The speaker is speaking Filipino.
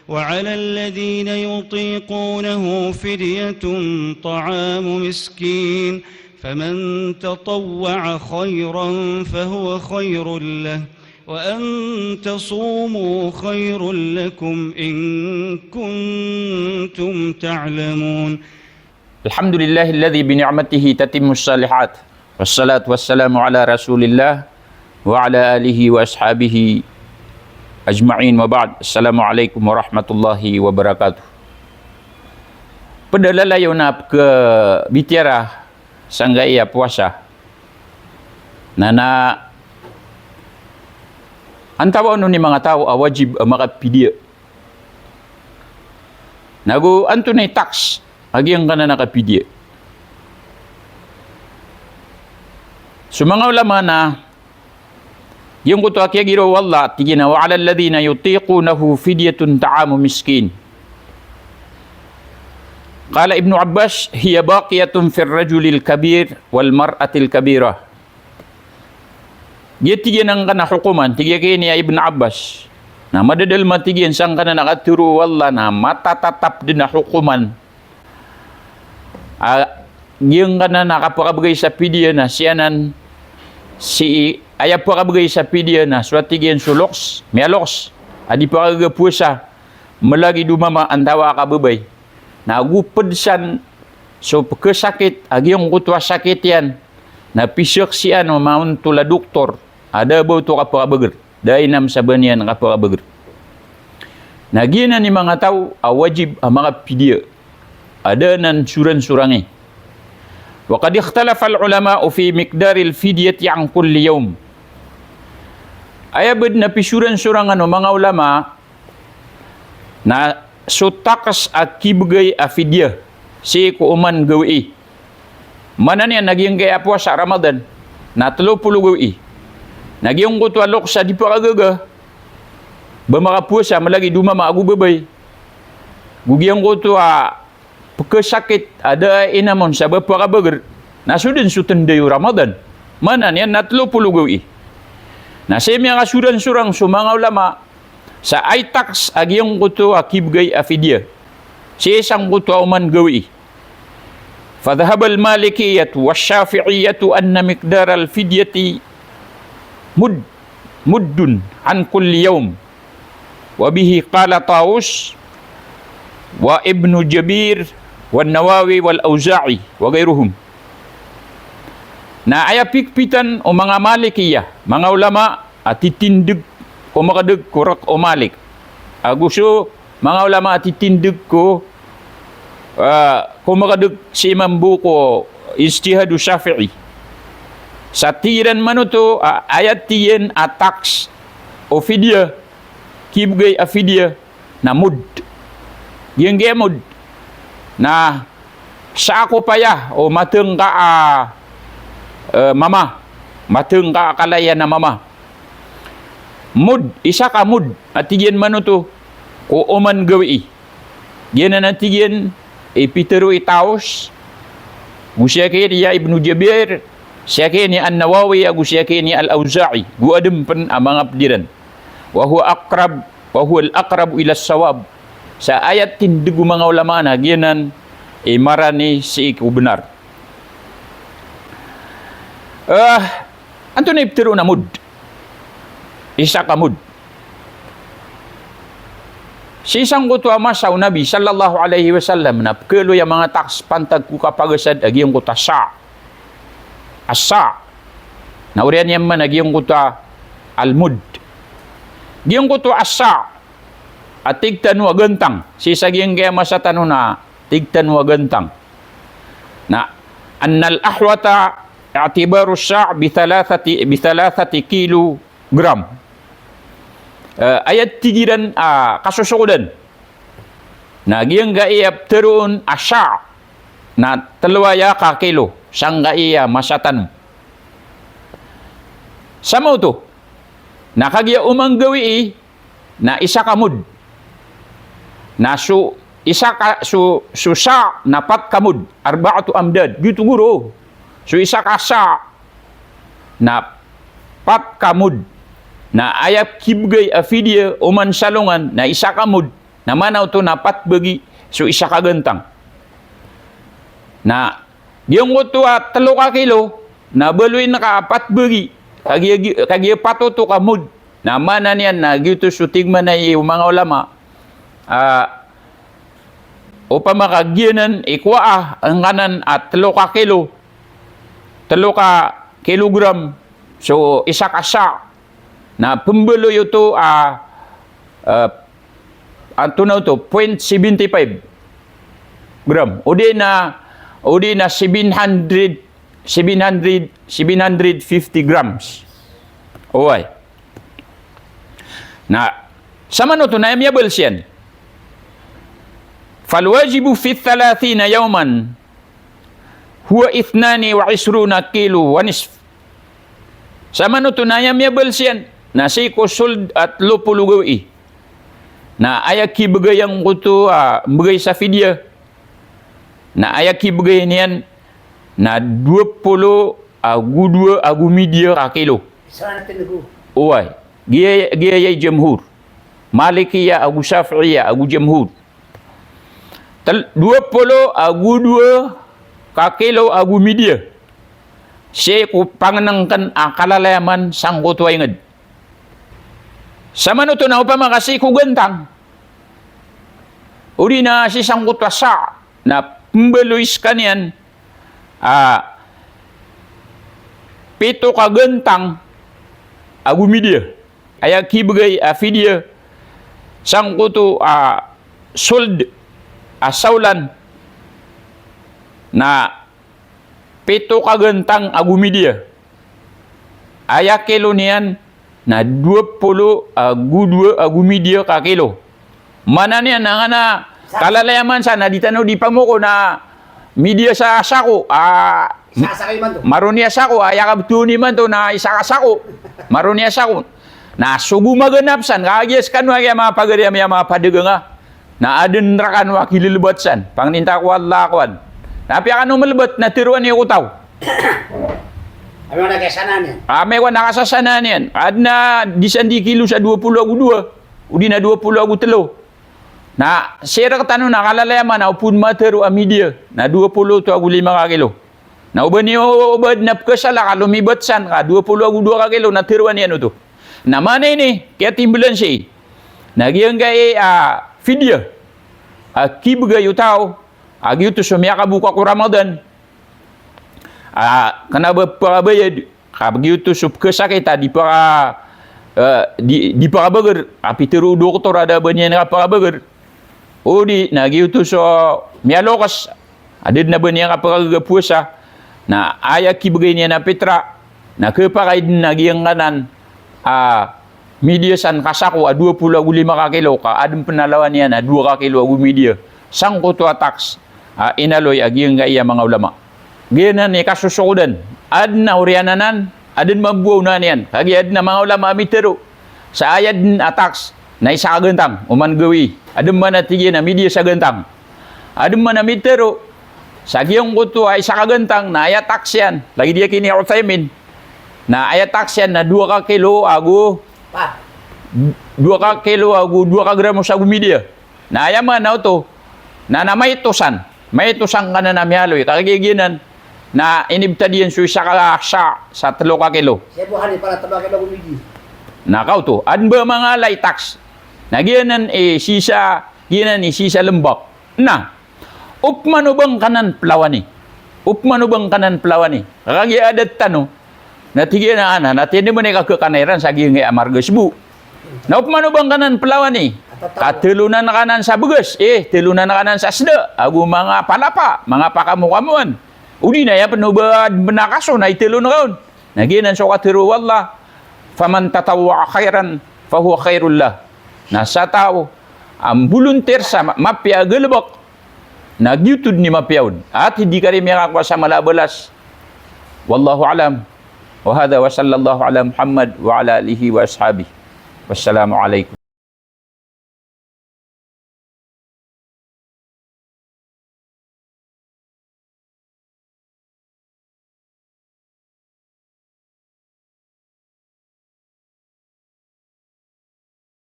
وعلى الذين يطيقونه فدية طعام مسكين فمن تطوع خيرا فهو خير له وأن تصوموا خير لكم إن كنتم تعلمون. الحمد لله الذي بنعمته تتم الصالحات والصلاة والسلام على رسول الله وعلى آله وأصحابه أجمعين وبعد. Assalamualaikum warahmatullahi wabarakatuh. Pada lalayo na ke bicara sanggaya puasa nana antawa ano ni mga tao wajib makapidya nago anto na tax agi ang kana nakapidya. So mga ulama na yung kuto akya giro wala tigina wa ala alladhina yutiqunahu fidyatun ta'amu miskin. Qala Ibn Abbas hiya baqiyatun fi ar-rajulil kabir wal mar'atil kabirah. Dia tigyan ang kana hukuman tigya kini Ibn Abbas na madadal matigyan sang kana nakaturo wala na matatatap din na hukuman. Yung kana nakapakabagay sa pidya na siyanan si aya pakabagay sa pidya na swatigyan suloks mialoks adi pakagapusa malagi dumama antawa kababay nagupad san so pagkasakit agi yung kutwa sakit yan na pisyak si ano maun tula doktor ada ba ito kapakabagar dahil nam saban yan kapakabagar nagina ni mga tao wajib mga pidya ada nan suran-surangi. Wa qad ikhtalafa al-ulama fi miqdar al-fidyati an kulli yawm. Ayabad na pisuran-surang mga ulama na sutakas akibgay a fidya si kuuman gawi. Mana niya naging gaya po sa Ramadan na 30 gawi. Naging kutwalok sa di pa kagaga. Ba makapusa malagi dumama agubabay. Gugiyang kutwa pagkasakit ada inamon sa bapakabagar na sudan sutandayo Ramadan mana niyan na 30 gawi na sa mga kasuran-surang sumanga ulama sa ay-tax agiyong kuto akibgay afidya si isang kuto uman gawi fadhahab al-malikiyat wa syafi'iyat anna miqdar al-fidyati muddun an kulli yawm wa bihi qala Taus wa Ibnu Jabir wan Nawawi wal Auza'i wa gairuhum. Na aya pikpitan o mga Malikiyah, mga ulama at titindig o makadag kurak o Malik. Aguso mga ulama at titindig ko kung makadag si Imam Buko Ijtihadu Syafi'i. Sa tiran manuto ayat tiyen atax o fidya kibgay a fidya na mud. Yung gemod na sa ako pa ya o mateng ka mama mateng ka kalaya na mama mud isa ka mud at tigyan manuto ko oman gawi yan na natigyan ipitero itaos gusya kini ya Ibnu Jabir siya kini An-Nawawi gusya kini Al-Auza'i guadem pen amang abdiran wa huwa al-aqrab ila sawab. Sa ayat tindigu mga ulama na ginan marani si iku benar. Anto na iptiro na mud. Isa ka mud. Si isang kutwa masaw Nabi sallallahu alaihi wasallam na pkelo yung mga taks pantag ku kapagasad agiyong kuta sa. Asa. Naurian yan man agiyong kuta al-mud. Giyong kutwa asa. At tigtan wa gentang si saging kaya masatan na tigtan wa gentang na annal ahwata i'tibaru sa' bi 3 kilogram ayat tigiran kasusukudan na giyang gaiyap teruun asa na 2 ka kilo sang gaiya masatan samo to nakagya umang gawi na isa kamud na isa ka sa napat kamud 4 amdad gitu guro so isa ka sa na pat kamud na ayap kibgay afidya uman salungan na isa kamud na manaw to na patbagi so isa ka gantang. Na yung ko to 3 ka kilo na baloy na ka patbagi kagi patuto ka mud na mana niyan na gito so tigman na yung mga ulama upang makagyanan ikwa ang kanan at 3 ka kilo 3 ka kilogram so isa ka sa na pembaloy ito ang tunaw to 0.75 gram o di na 750 grams oy na sama no to na yamyabal siyan falwajibu fi 30 yawman huwa 22 kilo wa nisf sama no to na yamyabal siyan na si kusuld at lupulugawi na ayaki bagayang kuto bagay sa fidya na ayaki bagay niyan na 20 agu media ka kilo Sana tinago. uway giya jamhur malikiya agu shafi'iya agu jamhur 20 agu 2 ka kilo agu media si ko panganangkan kalalayaman sang kuto ay ngad sama no to na upama kasi kugantang. Uri na si sangkut wasa na pembeluis kanian 7 ka gantang agu media. Aya kibagay fidya sangkuto sold saulan na 7 ka gantang agu media. Aya kilo niyan na 20 agu media ka kilo. Mana niya na kalalayaman sana ditanaw di pamuko na media sa sako. Sasakay man to. Marunia sako ayakabtuni man to na isa ka sako. Marunia sako. Na sugu maganapsan kagyas kan wa mga pagariam mga padaga nga. Na adin rakan wa kililbatsan. Pangninta ko Allah kwan. Napi ano malbat na tiruan niya ko taw. Ano na kasanan yan? May ko nakasasanan yan. Ad na disandi kilo sa 20 agu 2. Udi na 20 agu 3. Na sira katano na kalalayaman na upun materu media na 20 to agu 5 ka kilo. Na uban niyo ubad na kasala ka lumibatsan ka 20 agu 2 ka kilo na tiruan yan ito. Na mana ini kaya timbulan siya. Nagyang gay fidya. Kibagay utaw. Agi ito sumya kabuka ko Ramadan. Kana bayad kabagi ito sup kesakita di para bager api teru doktor ada banyak na para bager odi nagi ito so mialokas adid na banyak para puasa na ayak kibagay niya na petra na kepakaid nagi ang kanan media san kasako 25 ka kilo ka adem penalawan niya na 2 ka kilo agu media sang kuto tax inaloy agi ang gaya mga ulama. Gina ni kasusukudan. Ad na uriananan, adin mabuaw na niyan. Kagi ad na mga ulama mitero. Sa ayad ataks na isa kagantang, uman gawi. Adin man natigyan na media sa gantang. Adin man na mitero. Sa giyong kuto ay isa kagantang na ayataks yan. Lagi dia kini Uthaymin. Na ayataks yan na 2 ka kilo agu 2 ka kilo agu 2 ka gramo sa agu media. Na ayaman na ito. Na may tusan. May tusan ka na namyaloy. Kagiginan. Na inibta diyan sa sa 3 ka kilo. Siya buhani para tabagan ako midi. Nakaw to. Ad ba mga lay tax? Nagyanan sisa lembak. Na. Upmano bang kanan plawani? Upmano bang kanan plawani? Kagi adat tano. Natigyan na ana. Natin mo na kakanairan sa giyang amarga sebu. Na upmano bang kanan plawani? Katilunan na kanan sa bugas. Tilunan na kanan sa sda. Agu mga palapa. Mga pakamukamuan. Udi na ya penubad benakaso na itilo na kaon. Naginan so katiru wallah. Faman tatawwa khairan fahuwa khairullah. Na sa tao ang volunteer sa mapya galbak nagyutud ni mapyaud at hindi ka rin makakwa sa malabalas. Wallahu alam. Wa hadha wa sallallahu ala Muhammad wa ala alihi wa ashabihi. Wassalamu alaikum.